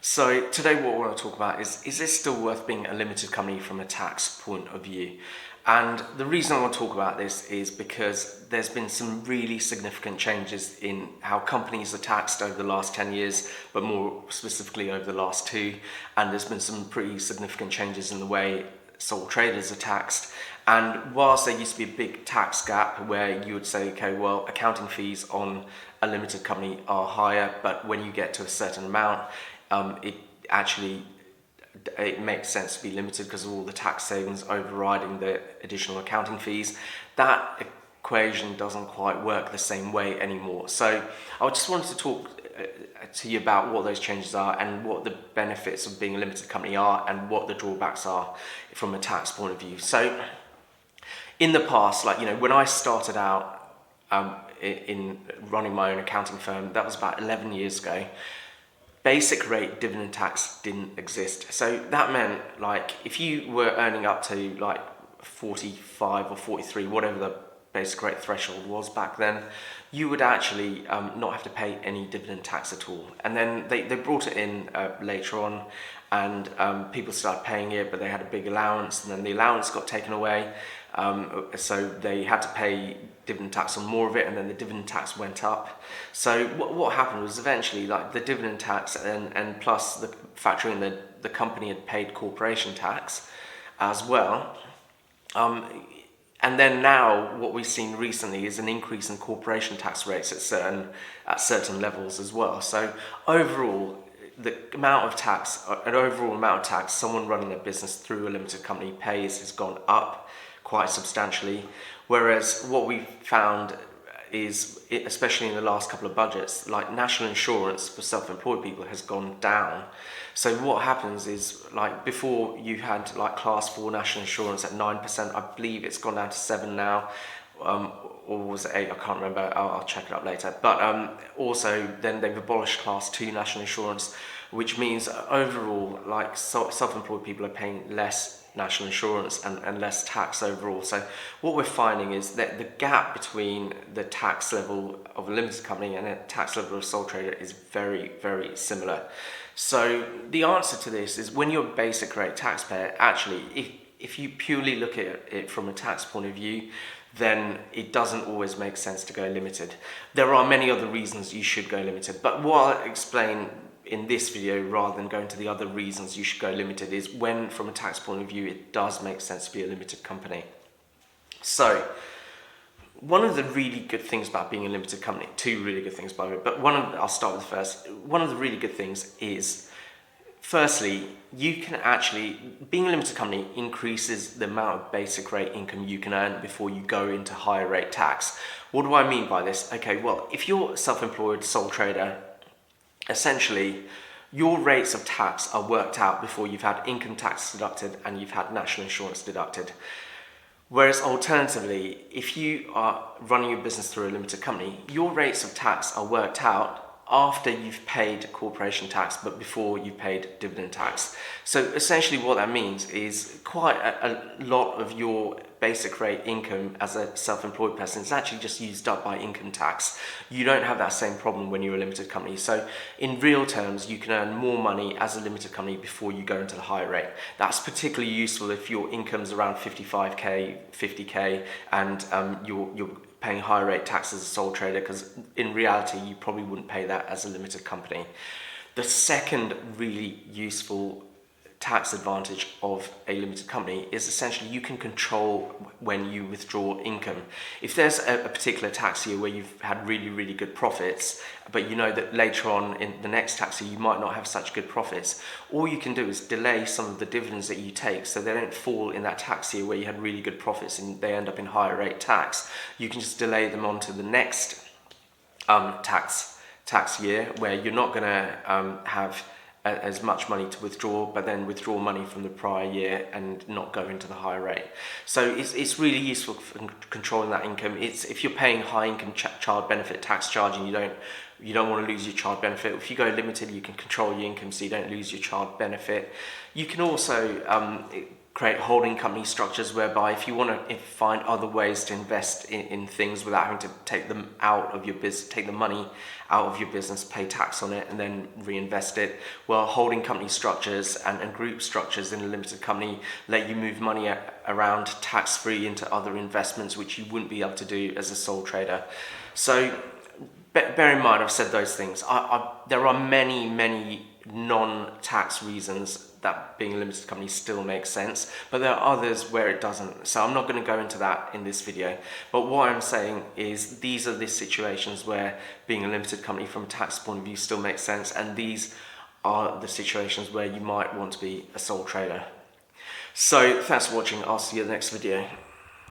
So today what I want to talk about is this still worth being a limited company from a tax point of view? And the reason I want to talk about this is because there's been some really significant changes in how companies are taxed over the last 10 years, but more specifically over the last two. And there's been some pretty significant changes in the way sole traders are taxed. And whilst there used to be a big tax gap where you would say, okay, well, accounting fees on a limited company are higher, but when you get to a certain amount, it actually it makes sense to be limited because of all the tax savings overriding the additional accounting fees. That equation doesn't quite work the same way anymore. So I just wanted to talk to you about what those changes are and what the benefits of being a limited company are and what the drawbacks are from a tax point of view. So in the past, when I started out in running my own accounting firm, that was about 11 years ago. Basic rate dividend tax didn't exist. So that meant if you were earning up to 45 or 43, whatever the basic rate threshold was back then, you would actually not have to pay any dividend tax at all. And then they brought it in later on, and people started paying it, but they had a big allowance, and then the allowance got taken away. So they had to pay dividend tax on more of it, and then the dividend tax went up. So what happened was eventually the dividend tax and plus the factoring the company had paid corporation tax as well. And then now what we've seen recently is an increase in corporation tax rates at certain levels as well. So overall, the amount of tax, an overall amount of tax someone running a business through a limited company pays has gone up quite substantially, whereas what we've found is, especially in the last couple of budgets, national insurance for self-employed people has gone down. So what happens is, before you had class 4 national insurance at 9%, I believe it's gone down to 7 now, or was it 8? I can't remember. I'll check it up later. But also then they've abolished class 2 national insurance, which means overall self-employed people are paying less national insurance and less tax overall. So what we're finding is that the gap between the tax level of a limited company and the tax level of a sole trader is very, very similar. So the answer to this is, when you're a basic rate taxpayer, actually, if you purely look at it from a tax point of view, then it doesn't always make sense to go limited. There are many other reasons you should go limited, but what I'll explain in this video, rather than going to the other reasons you should go limited, is when from a tax point of view it does make sense to be a limited company. So one of the really good things about being a limited company, two really good things by the way, but I'll start with the first. One of the really good things is, firstly, you can actually, being a limited company increases the amount of basic rate income you can earn before you go into higher rate tax. What do I mean by this? Okay, well, if you're self-employed sole trader, essentially your rates of tax are worked out before you've had income tax deducted and you've had national insurance deducted. Whereas alternatively, if you are running your business through a limited company, your rates of tax are worked out after you've paid corporation tax, but before you paid dividend tax. So essentially what that means is quite a lot of your basic rate income as a self-employed person is actually just used up by income tax. You don't have that same problem when you're a limited company. So in real terms, you can earn more money as a limited company before you go into the higher rate. That's particularly useful if your income's around 55k, 50k, and you're paying higher rate tax as a sole trader, because in reality you probably wouldn't pay that as a limited company. The second really useful tax advantage of a limited company is essentially you can control when you withdraw income. If there's a particular tax year where you've had really, really good profits, but you know that later on in the next tax year you might not have such good profits, all you can do is delay some of the dividends that you take so they don't fall in that tax year where you had really good profits and they end up in higher rate tax. You can just delay them on to the next tax year where you're not going to have as much money to withdraw, but then withdraw money from the prior year and not go into the higher rate. So it's really useful for controlling that income. It's if you're paying high income child benefit tax charge and you don't want to lose your child benefit. If you go limited, you can control your income so you don't lose your child benefit. You can also create holding company structures whereby if you want to find other ways to invest in things without having to take them out of your business, take the money out of your business, pay tax on it and then reinvest it, well, holding company structures and group structures in a limited company let you move money around tax-free into other investments which you wouldn't be able to do as a sole trader. So bear in mind, I've said those things. There are many non-tax reasons that being a limited company still makes sense, but there are others where it doesn't. So I'm not going to go into that in this video. But what I'm saying is these are the situations where being a limited company from a tax point of view still makes sense, and these are the situations where you might want to be a sole trader. So thanks for watching. I'll see you in the next video.